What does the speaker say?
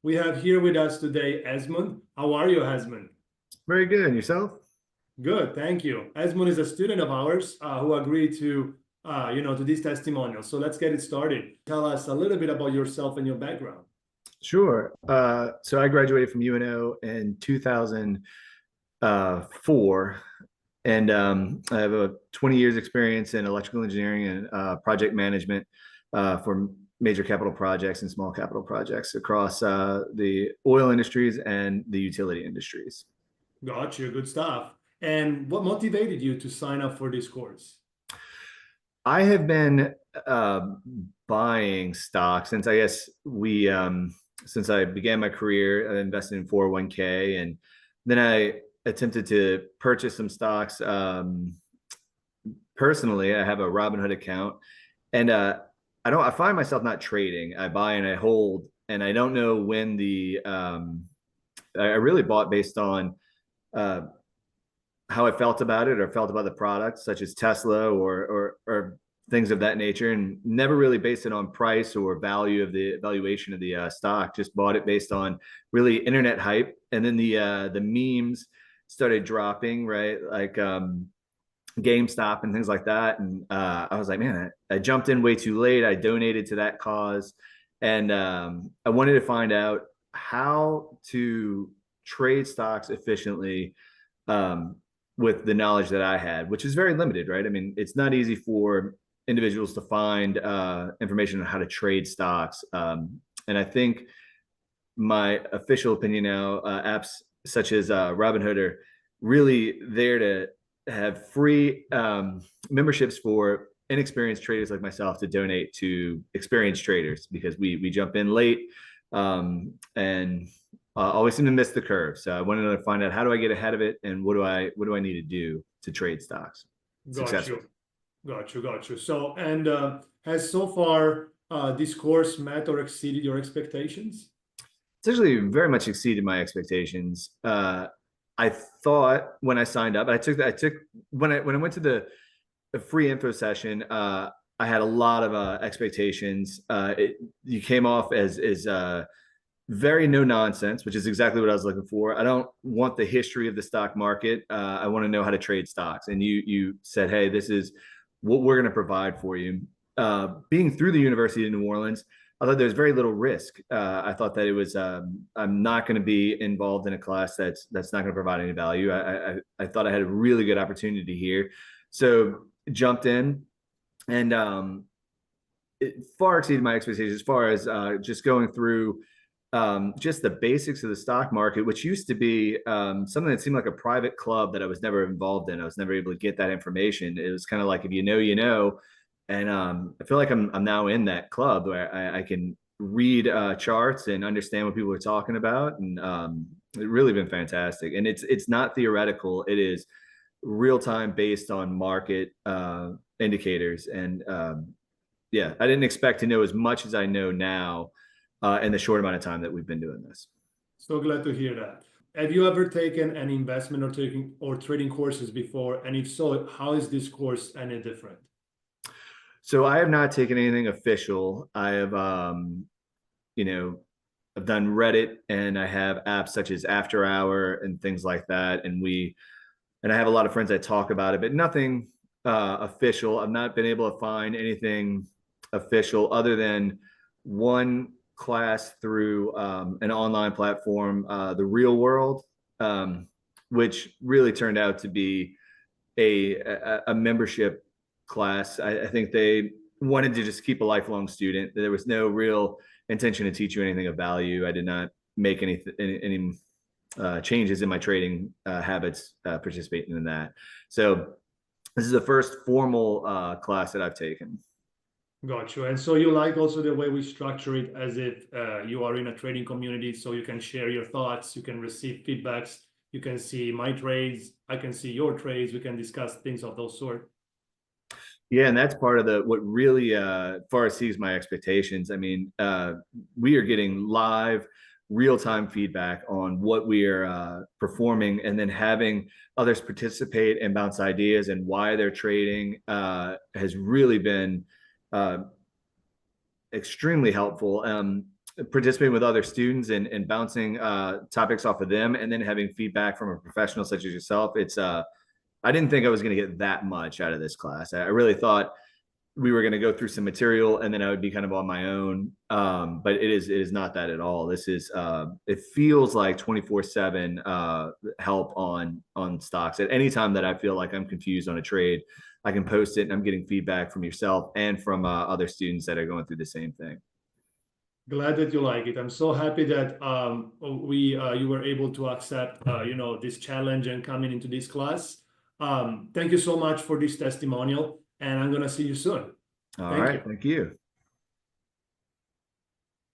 We have here with us today Esmond. How are you, Esmond? Very good. And yourself? Good, thank you. Esmond is a student of ours who agreed to, to this testimonial. So let's get it started. Tell us a little bit about yourself and your background. Sure. So I graduated from UNO in 2004, and I have a 20 years experience in electrical engineering and project management for major capital projects and small capital projects across the oil industries and the utility industries. Got you, good stuff. And what motivated you to sign up for this course? I have been buying stocks since since I began my career. I invested in 401k, and then I attempted to purchase some stocks. Personally, I have a Robinhood account, and I find myself not trading. I buy and I hold, and I don't know when I really bought based on uh, how I felt about it or felt about the product, such as Tesla or things of that nature, and never really based it on price or value of the valuation of the stock. Just bought it based on really internet hype, and then the memes started dropping, right? Like GameStop and things like that, and I was like, man, I jumped in way too late. I donated to that cause, and I wanted to find out how to trade stocks efficiently. With the knowledge that I had, which is very limited, right? I mean, it's not easy for individuals to find information on how to trade stocks. And I think my official opinion now, apps such as Robinhood are really there to have free memberships for inexperienced traders like myself to donate to experienced traders because we jump in late and always seem to miss the curve. So I wanted to find out how do I get ahead of it and what do I need to do to trade stocks Got successfully. you, got you. So, and has so far this course met or exceeded your expectations? It's actually very much exceeded my expectations. I thought when I signed up, I took when I went to the free info session. I had a lot of expectations. You came off as very no nonsense, which is exactly what I was looking for. I don't want the history of the stock market. I want to know how to trade stocks. And you said, hey, this is what we're going to provide for you. Being through the University of New Orleans, I thought there was very little risk. I thought that it was I'm not going to be involved in a class that's not going to provide any value. I thought I had a really good opportunity here, so jumped in, and it far exceeded my expectations as far as just going through just the basics of the stock market, which used to be something that seemed like a private club that I was never involved in. I was never able to get that information. It was kind of like if you know, you know. And I feel like I'm now in that club where I can read charts and understand what people are talking about, and it's really been fantastic. And it's not theoretical; it is real time based on market indicators. And yeah, I didn't expect to know as much as I know now in the short amount of time that we've been doing this. So glad to hear that. Have you ever taken an investment or taking or trading courses before? And if so, how is this course any different? So I have not taken anything official. I have, you know, I've done Reddit and I have apps such as After Hour and things like that. And I have a lot of friends that talk about it, but nothing official. I've not been able to find anything official other than one class through an online platform, The Real World, which really turned out to be a membership class. I think they wanted to just keep a lifelong student. There was no real intention to teach you anything of value. I did not make any changes in my trading habits participating in that. So this is the first formal class that I've taken. Got you. And so you like also the way we structure it as if you are in a trading community, so you can share your thoughts, you can receive feedbacks, you can see my trades, I can see your trades, we can discuss things of those sort. Yeah, and that's part of the what really far exceeds my expectations. I mean, we are getting live, real-time feedback on what we are performing, and then having others participate and bounce ideas and why they're trading has really been uh, extremely helpful. participating with other students and bouncing topics off of them, and then having feedback from a professional such as yourself, it's I didn't think I was going to get that much out of this class. I really thought we were going to go through some material and then I would be kind of on my own. But it is not that at all. This is it feels like 24/7 help on stocks. At any time that I feel like I'm confused on a trade, I can post it and I'm getting feedback from yourself and from other students that are going through the same thing. Glad that you like it. I'm so happy that you were able to accept this challenge and coming into this class. Thank you so much for this testimonial, and I'm gonna see you soon. All right, thank you.